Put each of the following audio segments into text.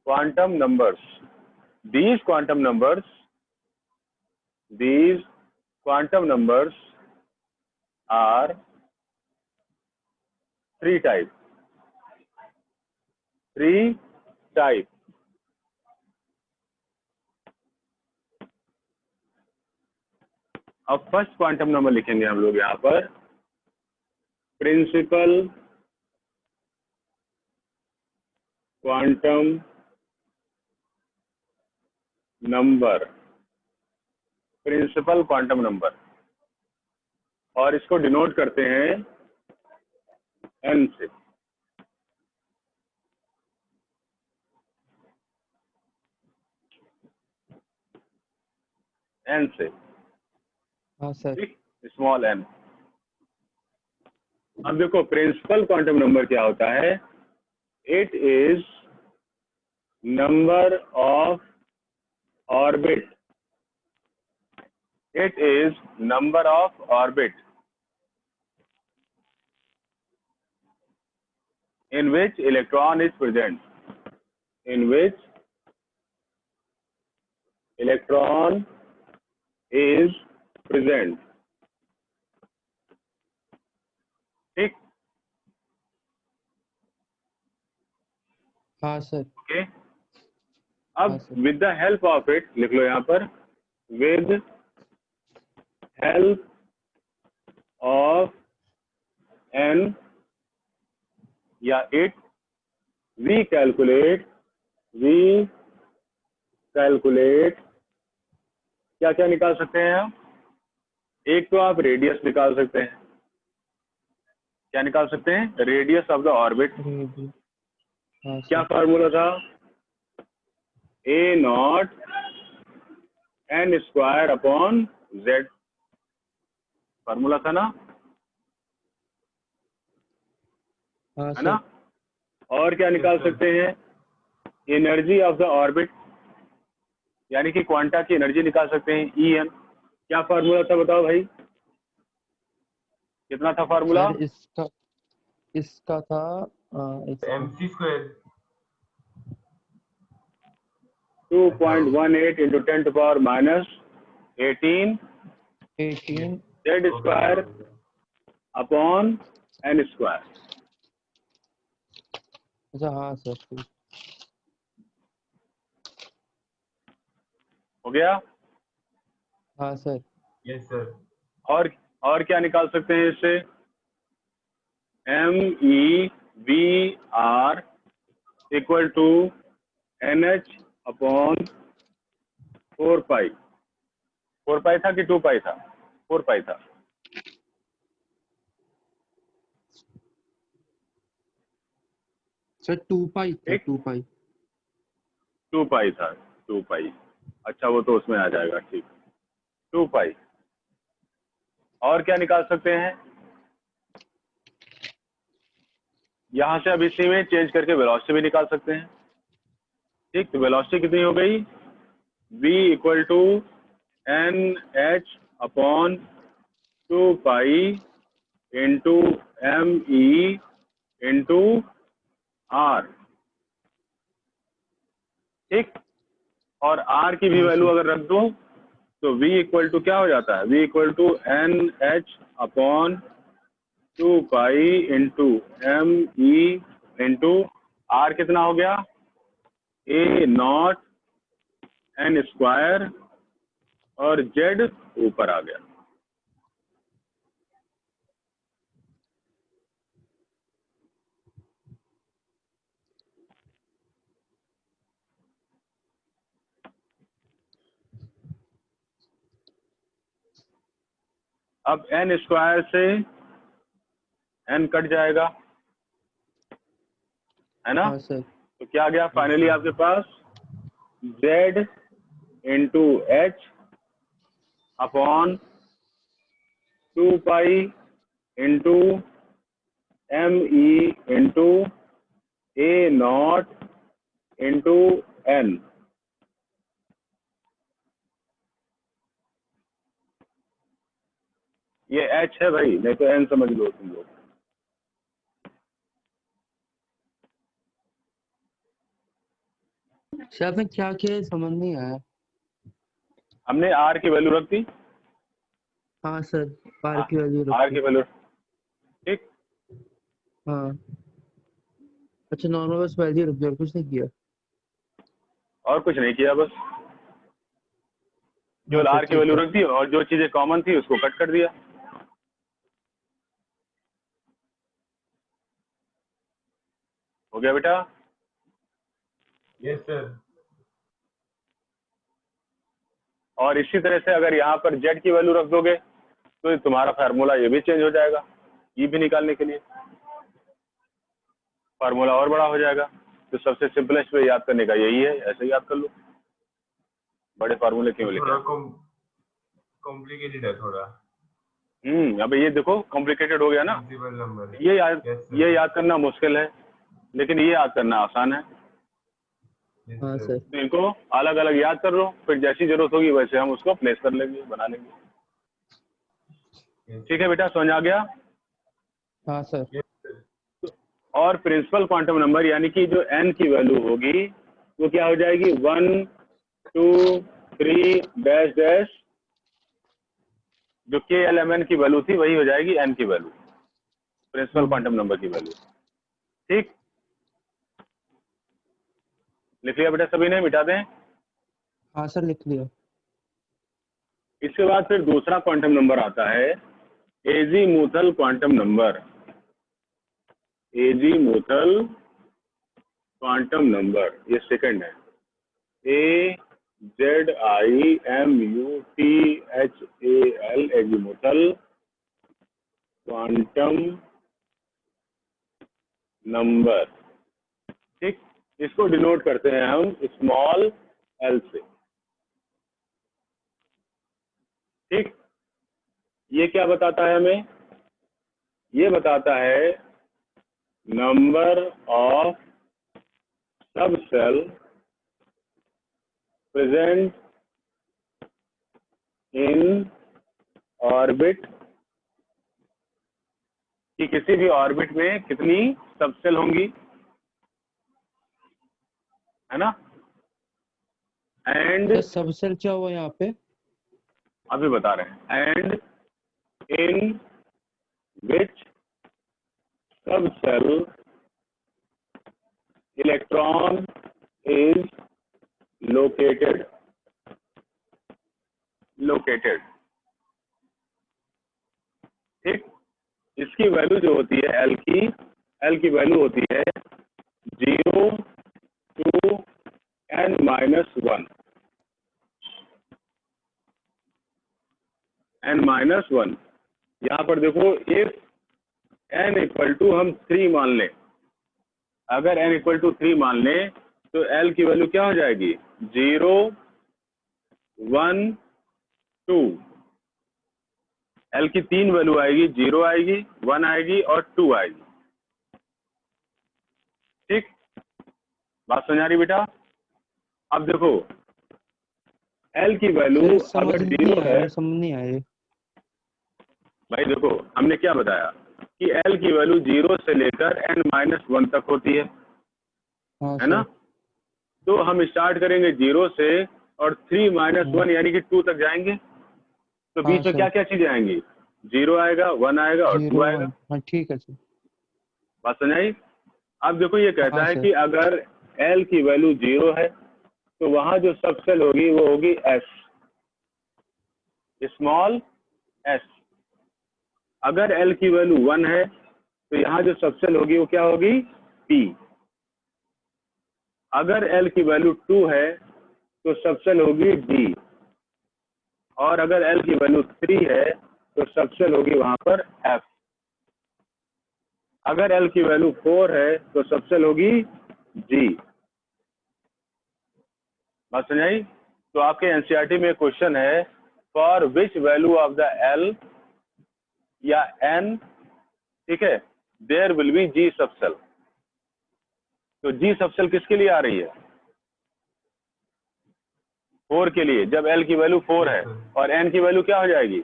quantum numbers. These quantum numbers are three types. अब first quantum number लिखेंगे हम लोग यहाँ पर, principal quantum number, principal quantum number, और इसको डिनोट करते हैं n से। n से, हाँ सर। Small n। अब देखो प्रिंसिपल क्वांटम नंबर क्या होता है, it is number of orbit, it is number of orbit in which electron is present, in which electron is present। ठीक, हाँ सर। ओके। अब with the help of it लिख लो यहाँ पर, with help of n या it, we calculate क्या क्या निकाल सकते हैं हम। एक तो आप रेडियस निकाल सकते हैं। क्या निकाल सकते हैं? Radius of the orbit. क्या फार्मूला था? a0 n square upon z, formula था ना, है ना। और क्या निकाल सकते हैं? एनर्जी ऑफ द ऑर्बिट, यानी कि क्वांटा की एनर्जी निकाल सकते हैं, En। क्या फार्मूला था बताओ भाई, कितना था फार्मूला? इसका था mc square 2.18 into 10 to power minus 18 z square upon n square. अच्छा हाँ सर। हो गया? हाँ सर। Yes sir. और क्या निकाल सकते हैं इससे? MEVR equal to NH upon 4 pi. 4 pi था कि 2 पाई था? 4 पाई था। सर 2 पाई था। 2 पाई। 2 पाई था, 2 पाई। अच्छा वो तो उसमें आ जाएगा, ठीक। 2 पाई। और क्या निकाल सकते हैं? यहां से अब इसी में चेंज करके वेलोसिटी भी निकाल सकते हैं। ठीक, तो वेलोसिटी कितनी हो गई? v equal to NH upon 2 pi into ME into R। ठीक, और R की भी वैल्यू अगर रख दो तो v इक्वल टू क्या हो जाता है? v equal to NH upon 2 pi into ME into R। कितना हो गया? A0 n स्क्वायर, और Z ऊपर आ गया। अब n स्क्वायर से n कट जाएगा, है ना। हाँ सर। तो क्या गया फाइनली आपके पास? Z into H upon 2 pi into ME into A0 into N। ये H है भाई, नहीं तो N समझ लो तुम लोग। सर आपने क्या किया है समझ नहीं आया। हमने आर की वैल्यू रख दी, हाँ सर, आर की वैल्यू आर रखी। की वैल्यू, ठीक। हाँ अच्छा, नॉर्मल बस वैल्यू रख दिया और कुछ नहीं किया। और कुछ नहीं किया, बस हाँ केवल सर आर की ठीक वैल्यू है। रख दी और जो चीजें कॉमन थी उसको कट कर दिया। हो गया बेटा। Yes sir. और इसी तरह से अगर यहाँ पर जेड की वैल्यू रख दोगे तो तुम्हारा फार्मूला ये भी चेंज हो जाएगा, ये भी निकालने के लिए फार्मूला और बड़ा हो जाएगा। तो सबसे सिंपलेस्ट वे याद करने का यही है, ऐसे ही याद कर लो, बड़े फार्मूले क्यों लेके थोड़ा आए। कॉम्प्लिकेटेड है थोड़ा। अब ये देखो कॉम्प्लिकेटेड हो गया ना। Principle number. ये याद यस ये सर। याद करना मुश्किल है, लेकिन ये याद करना आसान है। यस हाँ सर। सर। तो इनको अलग अलग याद कर लो, फिर जैसी जरूरत होगी वैसे हम उसको प्लेस कर लेंगे, बना लेंगे। यस ठीक है बेटा, समझ आ गया। हाँ सर। सर। और प्रिंसिपल क्वांटम नंबर यानी कि जो n की वैल्यू होगी वो क्या हो जाएगी, 1 2 3 डैश डैश, जो के एल एम एन की वैल्यू थी वही हो जाएगी n की वैल्यू, प्रिंसिपल क्वांटम नंबर की वैल्यू। ठीक, लिख लिया बेटा सभी ने, मिटा दें। हाँ सर लिख लिया। इसके बाद फिर दूसरा क्वांटम नंबर आता है azimuthal quantum number. Azimuthal quantum number, ये सेकंड है। AZIMUTHAL, azimuthal quantum number. ठीक, इसको डिनोट करते हैं हम स्मॉल एल से। ठीक, ये क्या बताता है हमें, ये बताता है नंबर ऑफ सब सेल प्रेजेंट इन ऑर्बिट, कि किसी भी ऑर्बिट में कितनी सब सेल होंगी, है ना। एंड सर सबसेल क्या हुआ यहाँ पे? अभी बता रहे हैं, एंड इन विच सब cell electron is located, located. ठीक, इसकी वैल्यू जो होती है एल की वैल्यू होती है 0 to n-1, n-1। यहाँ पर देखो, इफ n इक्वल टू हम 3 मान लें, अगर n इक्वल टू 3 मान लें तो l की वैल्यू क्या हो जाएगी, 0 1 2। l की 3 वैल्यू आएगी, 0 आएगी, 1 आएगी और 2 आएगी। ठीक, बात समझ आ रही बेटा। अब देखो l की वैल्यू सर समझ अगर नहीं 0 है, आया, समझ नहीं आया। भाई देखो हमने क्या बताया कि l की वैल्यू 0 से लेकर n-1 तक होती हाँ है ना। सर। तो हम स्टार्ट करेंगे 0 से और 3-1 यानी कि 2 तक जाएंगे। तो हाँ बीच में क्या सर। क्या चीजें आएंगी, 0 आएगा, 1 आएगा और 2 0 आएगा। 1, हाँ ठीक है सर। बात समझ आई। अब देखो ये कहता हाँ है सर। कि अगर l की वैल्यू 0 है तो वहां जो सबसेल होगी वो होगी s, स्मॉल s। अगर l की वैल्यू 1 है तो यहाँ जो सबसेल होगी वो क्या होगी, p। अगर l की वैल्यू 2 है तो सबसेल होगी d। और अगर l की वैल्यू 3 है तो सबसेल होगी वहां पर f। अगर l की वैल्यू 4 है तो सबसेल होगी g। बात समझ आई। तो आपके एनसीईआरटी में क्वेश्चन है, for which value of the l या n, ठीक है, there will be g subshell. तो g सबसेल किसके लिए आ रही है, 4 के लिए, जब l की वैल्यू 4 यस है। सर। और n की वैल्यू क्या हो जाएगी,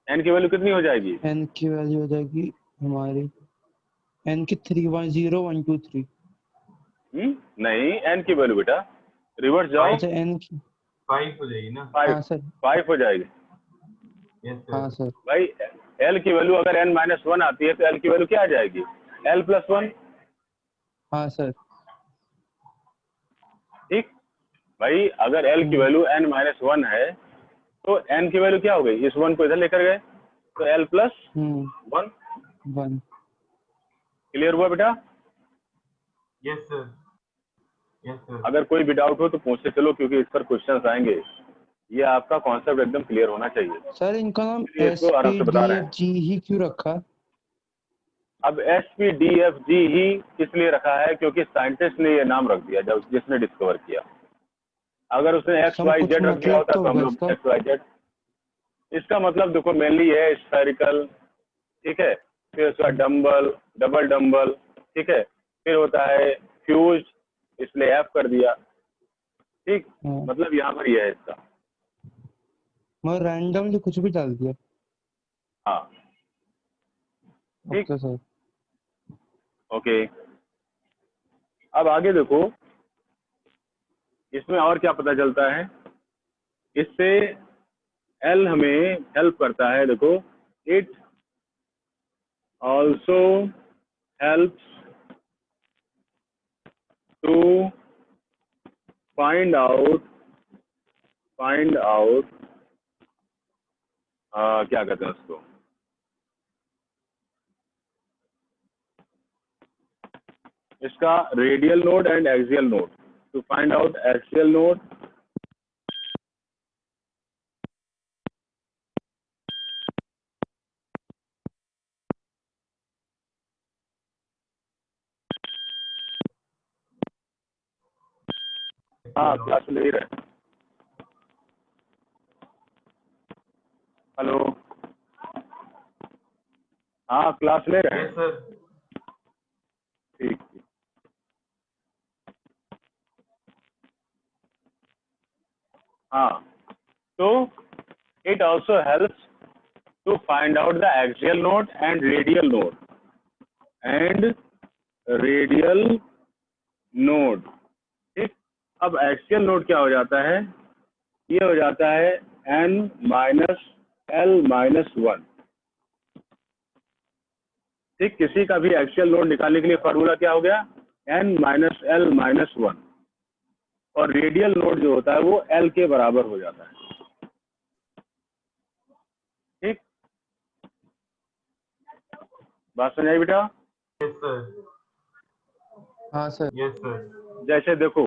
n की वैल्यू कितनी हो जाएगी, n की वैल्यू हो जाएगी हमारी, n की 3 1 0 1 2 3। नहीं, एन की वैल्यू बेटा रिवर्स जाओ, अच्छा n की 5 हो जाएगी ना? हाँ फाइव सर 5 हो जाएगी यस हाँ सर। सर भाई। एल की वैल्यू अगर n माइनस वन आती है तो एल की वैल्यू क्या आ जाएगी, एल प्लस वन। हाँ सर ठीक भाई, अगर एल की वैल्यू n माइनस वन है तो n की वैल्यू क्या हो गई, इस वन को इधर लेकर गए तो एल प्लस वन। 1 क्लियर हुआ बेटा? Yes sir. Yes sir. अगर कोई भी डाउट हो तो पूछते चलो, क्योंकि इस पर क्वेश्चंस आएंगे। ये आपका कॉन्सेप्ट एकदम क्लियर होना चाहिए, सर इनका नाम इसलिए एस इसको आराम पी से डी बता रहे एफ हैं। जी ही क्यों रखा? अब S P D F G ही इसलिए रखा है क्योंकि साइंटिस्ट ने ये नाम रख दिया जब जिसने डिस्कवर किया। अगर उसने एक्स सम वाई कुछ जेड रख दिया मतलब होता तो तो हम होगा लोग इसका? X Y Z. इसका मतलब देखो मेनली है स्फेरिकल, ठीक है, फिर उसका डम्बल, डबल डम्बल, ठीक है, फिर होता है फ्यूज, इसलिए एफ कर दिया। ठीक, हाँ मतलब यहाँ पर यह है इसका। मैं रैंडमली कुछ भी डाल दिया। हाँ ठीक, ओके सर ओके। अब आगे देखो, इसमें और क्या पता चलता है, इससे एल हमें हेल्प करता है। देखो, it also helps to find out क्या कहते हैं उसको, इसका radial node and axial node, to find out axial node हाँ क्लास ले रहे। हेलो, हाँ क्लास ले रहे यस हैं। सर। ठीक ठीक। हाँ, तो it also helps to find out the axial node and radial node। ठीक, अब एक्सियल नोड क्या हो जाता है, ये हो जाता है n minus L minus one. ठीक, किसी का भी एक्सियल नोड निकालने के लिए फॉर्मूला क्या हो गया, n minus L minus one, और रेडियल नोड जो होता है वो l के बराबर हो जाता है। ठीक, बात समझ आई बेटा? Yes sir. हाँ सर यस सर। जैसे देखो,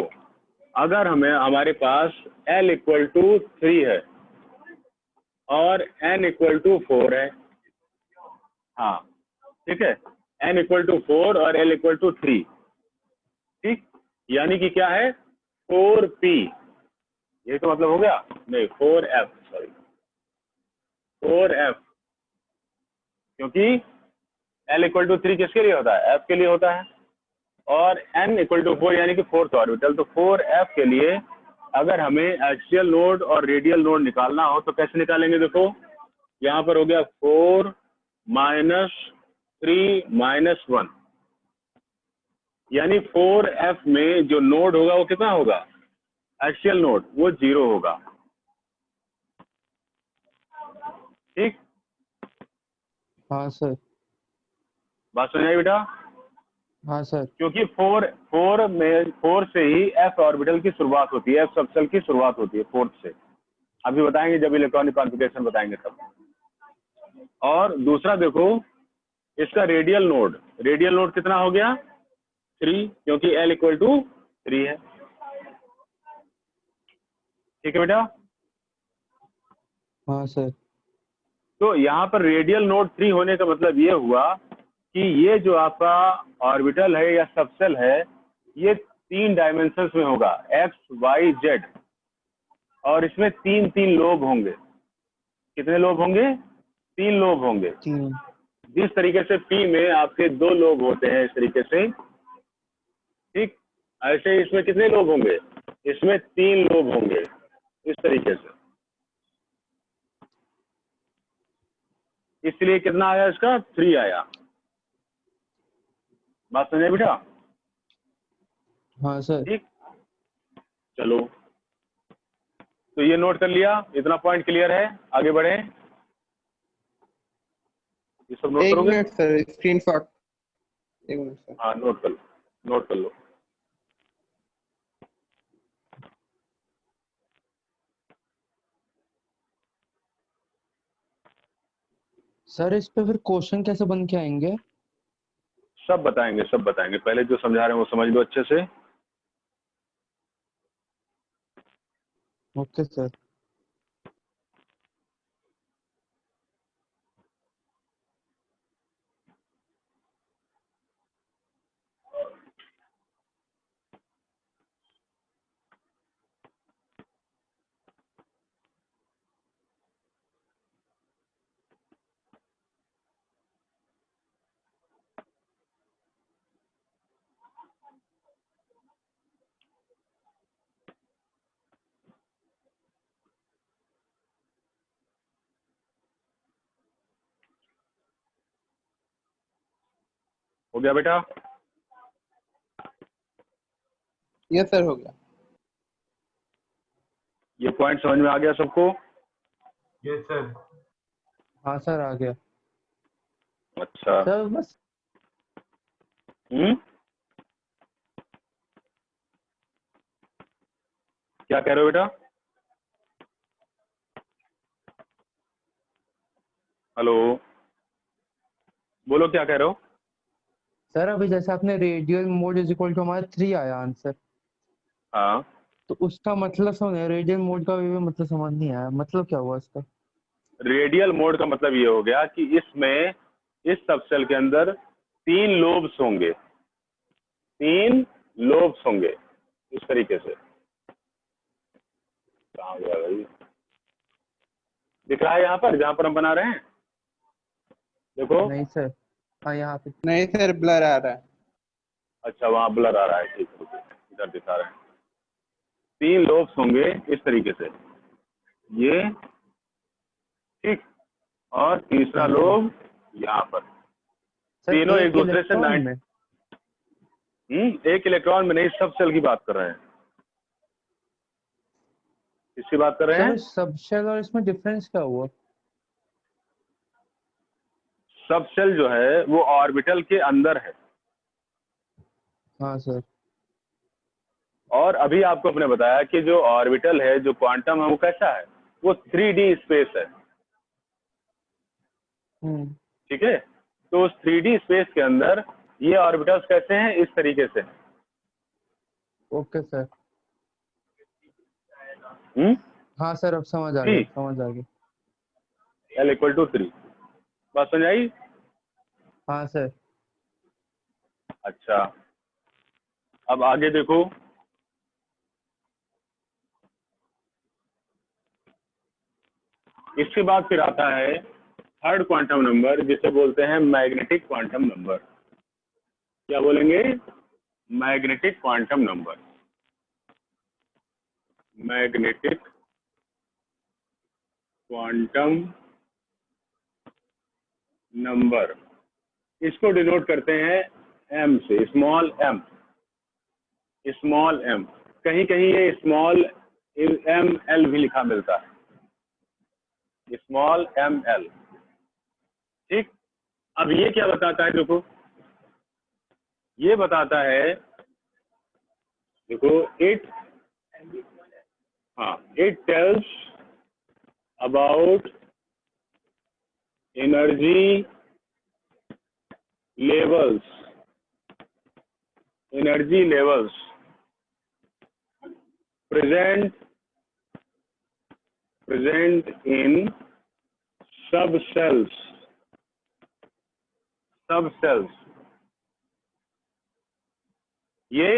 अगर हमें हमारे पास l इक्वल टू 3 है और n इक्वल टू 4 है, हाँ ठीक है, n इक्वल टू 4 और l इक्वल टू 3। ठीक, यानी कि क्या है, 4p, ये तो मतलब हो गया, नहीं 4f, सॉरी 4f, क्योंकि l इक्वल टू 3 किसके लिए होता है, f के लिए होता है, और n इक्वल टू 4 यानी कि फोर्थ ऑर्बिटल। तो 4f के लिए अगर हमें एक्सियल नोड और रेडियल नोड निकालना हो तो कैसे निकालेंगे, देखो यहाँ पर हो गया 4 माइनस 3 माइनस 1, यानी 4f में जो नोड होगा वो कितना होगा, एक्सियल नोड, वो 0 होगा। ठीक, हाँ सर बात समझ आई बेटा? हाँ सर क्योंकि 4 से ही एफ ऑर्बिटल की शुरुआत होती है, एफ सबसेल की शुरुआत होती है 4 से। अभी बताएंगे जब इलेक्ट्रॉनिक कॉन्फ़िगरेशन बताएंगे तब। और दूसरा देखो, इसका रेडियल नोड कितना हो गया, 3, क्योंकि एल इक्वल टू 3 है। ठीक है बेटा? हाँ सर तो यहाँ पर रेडियल नोड 3 होने का मतलब ये हुआ कि ये जो आपका ऑर्बिटल है या सबसेल है, ये 3 डायमेंशंस में होगा, एक्स वाई जेड, और इसमें 3 लोब होंगे। कितने लोब होंगे, 3 लोब होंगे। 3 जिस तरीके से पी में आपके 2 लोब होते हैं इस तरीके से, ठीक, ऐसे इसमें कितने लोब होंगे, इसमें 3 लोब होंगे इस तरीके से। इसलिए कितना आया, इसका 3 आया। बात समझे बेटा? हाँ सर। ठीक, चलो तो ये नोट कर लिया, इतना पॉइंट क्लियर है, आगे बढ़े। ये सब नोट एक करोगे? Minute sir, screenshot. एक मिनट सर। हाँ नोट कर लो, नोट कर लो। सर इस पे फिर क्वेश्चन कैसे बन के आएंगे? सब बताएंगे, सब बताएंगे, पहले जो समझा रहे हैं वो समझ लो अच्छे से। Okay sir. हो गया बेटा? यस सर, हो गया। ये पॉइंट समझ में आ गया सबको? Yes sir. हाँ सर आ गया। अच्छा। सर बस क्या कह रहे हो बेटा? हेलो, बोलो क्या कह रहे हो? सर अभी जैसे आपने radial node is equal to हमारा 3 आया आंसर, हाँ, तो उसका मतलब समझ रेडियल मोड का भी मतलब समझ नहीं आया, मतलब क्या हुआ इसका? रेडियल मोड का मतलब ये हो गया कि इसमें, इस सबसेल के अंदर 3 लोब्स होंगे, 3 लोब्स होंगे इस तरीके से। कहाँ गया भाई? दिख रहा है यहाँ पर, जहाँ पर हम बना रहे हैं, देखो। नहीं सर। हाँ यहाँ पे। नहीं सर, ब्लर आ रहा है। अच्छा, वहाँ ब्लर आ रहा है, ठीक है, इधर दिखा रहे हैं। 3 लोब्स होंगे इस तरीके से, ये, ठीक, और तीसरा हाँ सर। लोब यहाँ पर। सर तीनों एक एक दूसरे से इलेक्ट्रॉन में? एक इलेक्ट्रॉन में नहीं, सब सेल की बात कर रहे हैं। किसकी बात कर रहे सर हैं? सब शेल और इसमें डिफरेंस क्या हुआ? सब सेल जो है वो ऑर्बिटल के अंदर है। हाँ सर। और अभी आपको अपने बताया कि जो ऑर्बिटल है, जो क्वांटम है, वो कैसा है? वो 3D स्पेस है। ठीक है, तो उस 3D स्पेस के अंदर ये ऑर्बिटल्स कैसे हैं? इस तरीके से। Okay sir. हम्म, हाँ सर अब समझ आ गया, थ्री, समझ आ गया। L equal to 3। बात समझ आई? हाँ सर। अच्छा, अब आगे देखो। इसके बाद फिर आता है थर्ड क्वांटम नंबर, जिसे बोलते हैं मैग्नेटिक क्वांटम नंबर। क्या बोलेंगे? Magnetic quantum number. Magnetic quantum number, इसको डिनोट करते हैं एम से, स्मॉल एम। स्मॉल एम, कहीं कहीं ये स्मॉल एम एल भी लिखा मिलता है, स्मॉल एम एल। ठीक, अब ये क्या बताता है? देखो, ये बताता है, देखो, इट, हाँ, it tells about energy levels, energy levels present in subcells, subcells। ये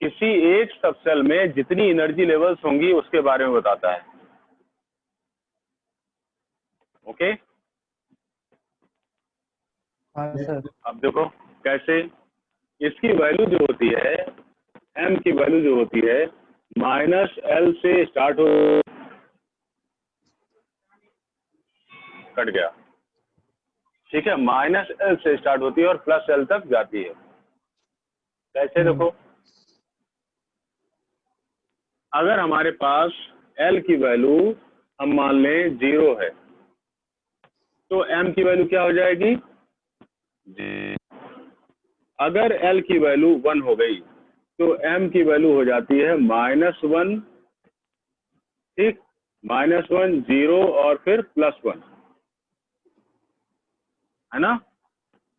किसी एक सबसेल में जितनी एनर्जी लेवल्स होंगी उसके बारे में बताता है। ओके, हाँ सर। अब देखो कैसे। इसकी वैल्यू जो होती है, एम की वैल्यू जो होती है, -L से स्टार्ट हो, कट गया, ठीक है, -L से स्टार्ट होती है और +L तक जाती है। कैसे? देखो, अगर हमारे पास L की वैल्यू हम मान लें 0 है तो M की वैल्यू क्या हो जाएगी? अगर L की वैल्यू 1 हो गई तो M की वैल्यू हो जाती है -1, ठीक, -1, 0 और फिर +1, है ना?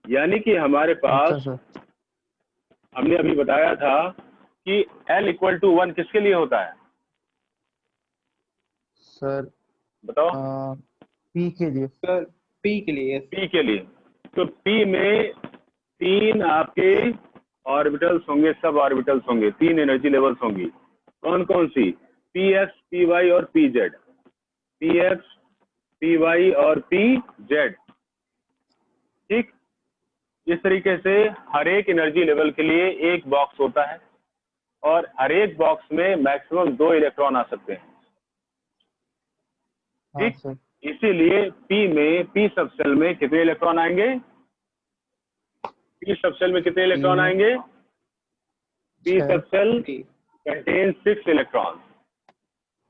यानी कि हमारे अच्छा पास सर। हमने अभी बताया था कि L = 1 किसके लिए होता है? सर बताओ। पी के लिए। सर P के लिए। P के लिए। तो P में 3 आपके ऑर्बिटल्स होंगे, सब ऑर्बिटल्स होंगे, 3 एनर्जी लेवल्स होंगी। कौन कौन सी? Px, Py और Pz। Px, Py और Pz, ठीक। इस तरीके से हर एक एनर्जी लेवल के लिए एक बॉक्स होता है और हर एक बॉक्स में मैक्सिमम 2 इलेक्ट्रॉन आ सकते हैं, हाँ ठीक। सर। इसीलिए P सबसेल में कितने इलेक्ट्रॉन आएंगे? P सबसेल में कितने इलेक्ट्रॉन में आएंगे? P 6। Subshell P। Contain 6 electron.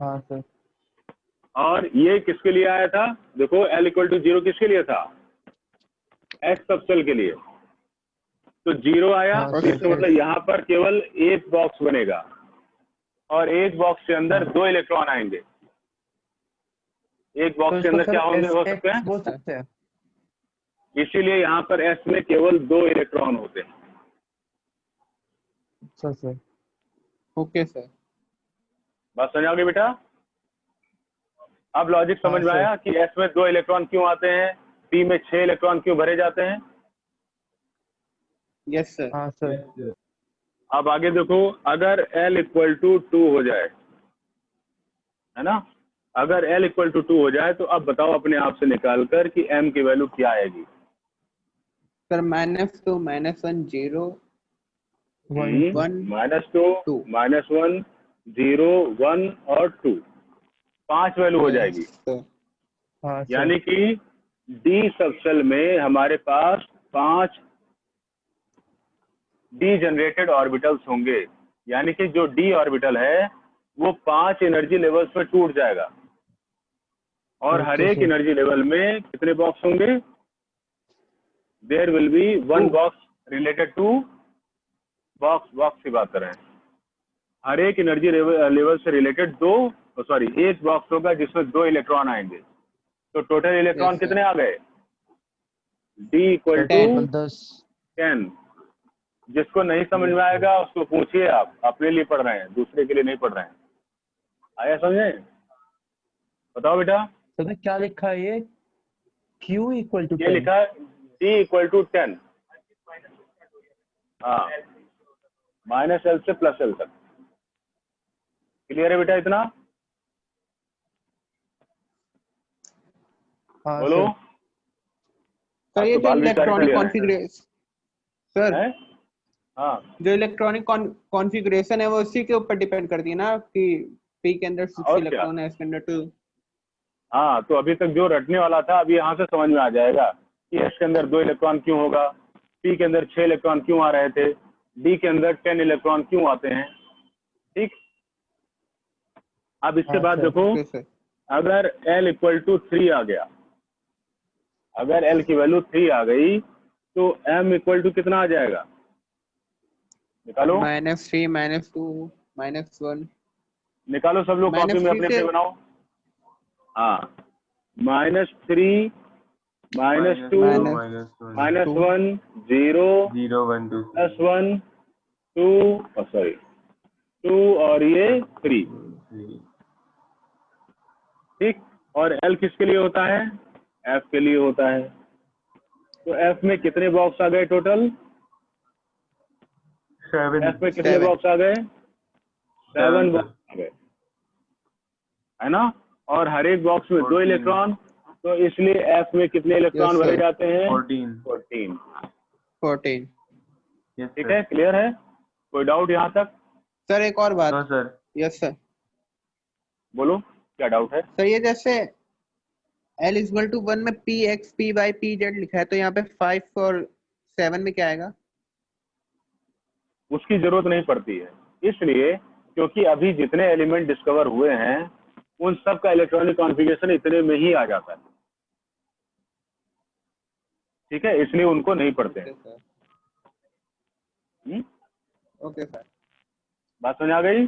हाँ सर। और ये किसके लिए आया था? देखो L = 0 किसके लिए था? S सबसेल के लिए। तो 0 आया, हाँ और सर। इसका मतलब यहाँ पर केवल एक बॉक्स बनेगा और एक बॉक्स के अंदर हाँ। 2 इलेक्ट्रॉन आएंगे। एक तो बॉक्स के इसको अंदर सर क्या होंगे, एस हो सकते एक्स हैं? बोल सकते हैं। इसीलिए यहाँ पर S में केवल 2 इलेक्ट्रॉन होते हैं। अच्छा सर। Okay sir. बात समझ आ गई बेटा? अब लॉजिक हाँ समझ में सर। आया कि S में 2 इलेक्ट्रॉन क्यों आते हैं, P में 6 इलेक्ट्रॉन क्यों भरे जाते हैं? Yes sir. हाँ सर। अब आगे देखो, अगर L = 2 हो जाए, है ना, अगर L = 2 हो जाए तो अब बताओ अपने आप से निकाल कर कि M की वैल्यू क्या आएगी? सर -2, -1, 0, 1 2। -2, 2। -1, 0, 1 और 2, 5 वैल्यू हो यस जाएगी। सर। हाँ सर। यानी कि D सबसेल में हमारे पास 5 डी जनरेटेड ऑर्बिटल्स होंगे। यानी कि जो D ऑर्बिटल है वो 5 एनर्जी लेवल्स में टूट जाएगा और हर अच्छा एक सर। एनर्जी लेवल में कितने बॉक्स होंगे? There will be 1 2। Box related to box की बात कर रहे हैं। हर एक एनर्जी लेवल से रिलेटेड एक बॉक्स होगा जिसमें 2 इलेक्ट्रॉन आएंगे। तो टोटल इलेक्ट्रॉन यस सर। कितने आ गए? D sir = 10 10। 10। जिसको नहीं समझ में आएगा उसको पूछिए, आप अपने लिए पढ़ रहे हैं, दूसरे के लिए नहीं पढ़ रहे हैं। आया समझे? बताओ बेटा। सर क्या लिखा है ये? Q = ये 10। लिखा है D = 10। हाँ, -L से +L तक। क्लियर है बेटा इतना? हाँ बोलो। सर। सर आज ये तो जो बाल भी सारे इलेक्ट्रॉनिक क्लियर हैं। कॉन्फ़िगरेशन, सर हैं? हाँ, जो इलेक्ट्रॉनिक कॉन्फ़िगरेशन है वो उसी के ऊपर डिपेंड करती है ना, कि P के अंदर 6 और क्या। इलेक्ट्रॉन है, S के अंदर 2। हाँ, तो अभी तक जो रटने वाला था अभी यहाँ से समझ में आ जाएगा कि S के अंदर 2 इलेक्ट्रॉन क्यों होगा, P के अंदर 6 इलेक्ट्रॉन क्यों आ रहे थे, D के अंदर 10 इलेक्ट्रॉन क्यों आते हैं, ठीक। अब इसके हाँ बाद सर। देखो, ओके सर। अगर L = 3 आ गया, अगर L की वैल्यू 3 आ गई तो M = कितना आ जाएगा? निकालो। -3, -2, -1। निकालो सब लोग, कॉपी में -3 अपने से अपने बनाओ। हाँ, -3, -2, -2। -1, 0, 0 1 2 +1, 2, सॉरी 2 और ये 3, 3 ठीक। और L किसके लिए होता है? F के लिए होता है। तो F में कितने बॉक्स आ गए टोटल? 7 F में कितने 7। बॉक्स आ गए? 7 सर। बॉक्स आ गए, है ना। और हर एक बॉक्स में 2 14 इलेक्ट्रॉन, तो इसलिए F में कितने इलेक्ट्रॉन यस भरे सर। जाते हैं? 14 14। 14। यस ठीक सर। है, क्लियर है? कोई डाउट यहाँ तक? सर एक और बात। No sir. Yes sir. बोलो, क्या डाउट है? सर ये जैसे L = 1 में Px, Py, Pz लिखा है, तो यहाँ पे 5 और 7 में क्या आएगा? उसकी जरूरत नहीं पड़ती है, इसलिए क्योंकि अभी जितने एलिमेंट डिस्कवर हुए हैं उन सब का इलेक्ट्रॉनिक कॉन्फ़िगरेशन इतने में ही आ जाता है। ठीक है, इसलिए उनको नहीं पढ़ते हैं। Okay sir. Hmm? Okay sir. बात समझ आ गई?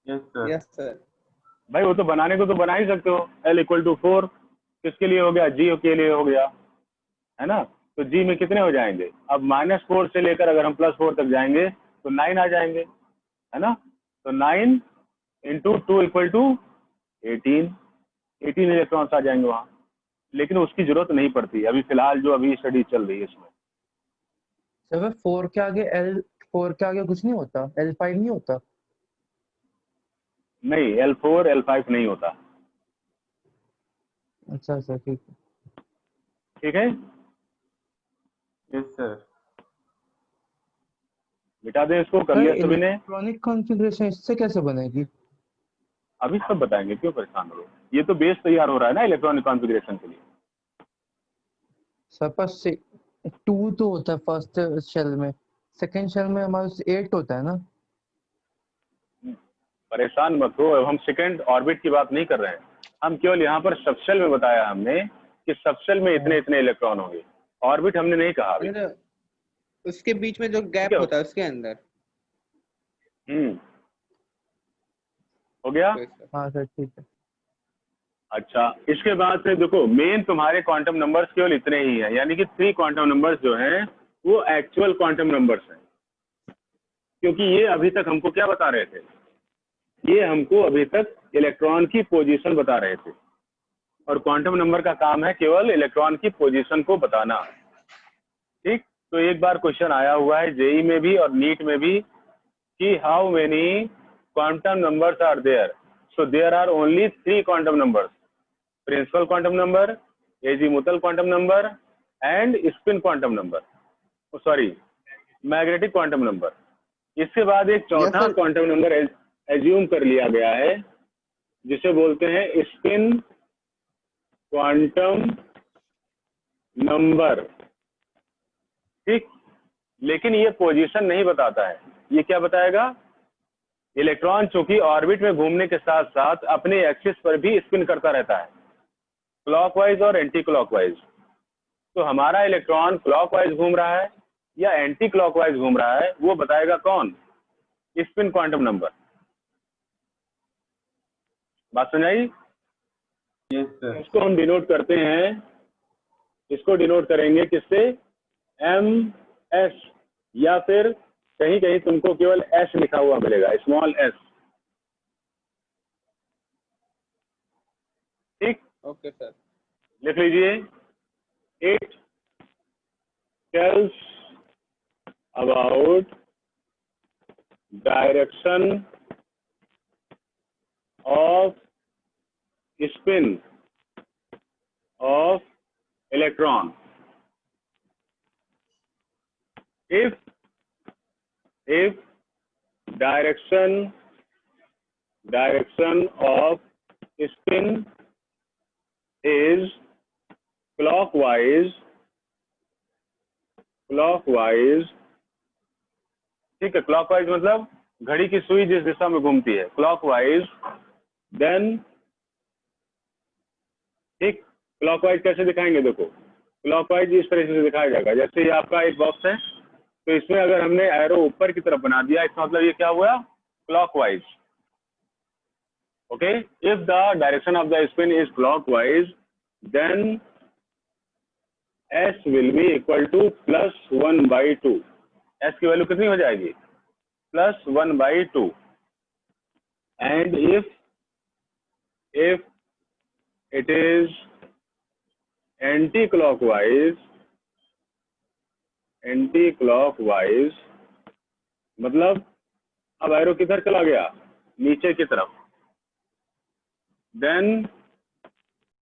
Yes sir. Yes sir. भाई वो तो बनाने को तो बना ही सकते हो। L=4 किसके लिए हो गया? G के लिए हो गया, है ना? तो G में कितने हो जाएंगे? अब -4 से लेकर अगर हम +4 तक जाएंगे तो 9 आ जाएंगे, है ना? तो 9 × 2 = 18 इलेक्ट्रॉन्स आ जाएंगे वहां। लेकिन उसकी जरूरत नहीं पड़ती अभी फिलहाल, जो अभी स्टडी चल रही है इसमें। सर 4 के आगे L4 के आगे कुछ नहीं होता? L5 नहीं होता? नहीं, L4 L5 नहीं होता। अच्छा सर, ठीक है। ठीक है, यस सर। मिटा दें इसको, कर सर लिया सभी ने? इलेक्ट्रॉनिक कॉन्फ़िगरेशन इससे कैसे बनेगी? अभी सब बताएंगे, क्यों परेशान हो रहे हो? ये तो बेस तैयार हो रहा है ना इलेक्ट्रॉनिक कॉन्फ़िगरेशन के लिए। सर पर 2 तो होता है फर्स्ट शेल में, सेकंड शेल में हमारे 8 होता है ना? परेशान मत हो, अब हम सेकंड ऑर्बिट की बात नहीं कर रहे हैं। हम केवल यहाँ पर सबशेल में बताया हमने कि सबशेल में इतने इतने इलेक्ट्रॉन होंगे। ऑर्बिट हमने नहीं कहा अभी। अगर उसके बीच में जो गैप ठीक है। होता है उसके अंदर। हो गया? Okay sir. हाँ सर, ठीक है। अच्छा, इसके बाद से देखो, मेन तुम्हारे क्वांटम नंबर्स केवल इतने ही हैं, यानी कि 3 क्वांटम नंबर्स जो हैं वो एक्चुअल क्वांटम नंबर्स हैं। क्योंकि ये अभी तक हमको क्या बता रहे थे? ये हमको अभी तक इलेक्ट्रॉन की पोजीशन बता रहे थे, और क्वांटम नंबर का काम है केवल इलेक्ट्रॉन की पोजीशन को बताना। ठीक, तो एक बार क्वेश्चन आया हुआ है जेई में भी और नीट में भी कि how many quantum numbers are there? So there are only 3 quantum numbers, principal quantum number, azimuthal quantum number and spin quantum number, sorry magnetic quantum number. इसके बाद एक चौथा सर। क्वांटम नंबर एज्यूम कर लिया गया है जिसे बोलते हैं स्पिन क्वांटम नंबर। ठीक, लेकिन ये पोजीशन नहीं बताता है। ये क्या बताएगा? इलेक्ट्रॉन चूंकि ऑर्बिट में घूमने के साथ साथ अपने एक्सिस पर भी स्पिन करता रहता है, क्लॉकवाइज और एंटी क्लॉकवाइज। तो हमारा इलेक्ट्रॉन क्लॉकवाइज घूम रहा है या एंटी क्लॉकवाइज घूम रहा है, वो बताएगा कौन? Spin quantum number. बात समझाई? Yes sir. इसको हम डिनोट करते हैं, इसको डिनोट करेंगे किससे? MS, या फिर कहीं कहीं तुमको केवल S लिखा हुआ मिलेगा, स्मॉल s। ठीक, ओके सर। लिख लीजिए। It tells about direction off spin off electron if direction of spin is clockwise, ठीक है, क्लॉकवाइज मतलब घड़ी की सुई जिस दिशा में घूमती है, क्लॉकवाइज, देन ठीक, क्लॉकवाइज कैसे दिखाएंगे? देखो, क्लॉकवाइज इस तरह से दिखाया जाएगा, जैसे ये आपका एक बॉक्स है, तो इसमें अगर हमने एरो ऊपर की तरफ बना दिया, इसका मतलब ये क्या हुआ? Clockwise. Okay, if the direction of the spin is clockwise then S will be equal to +1/2। S की वैल्यू कितनी हो जाएगी? +1/2। And if it is anti-clockwise, मतलब अब एरो किधर चला गया? नीचे की तरफ। देन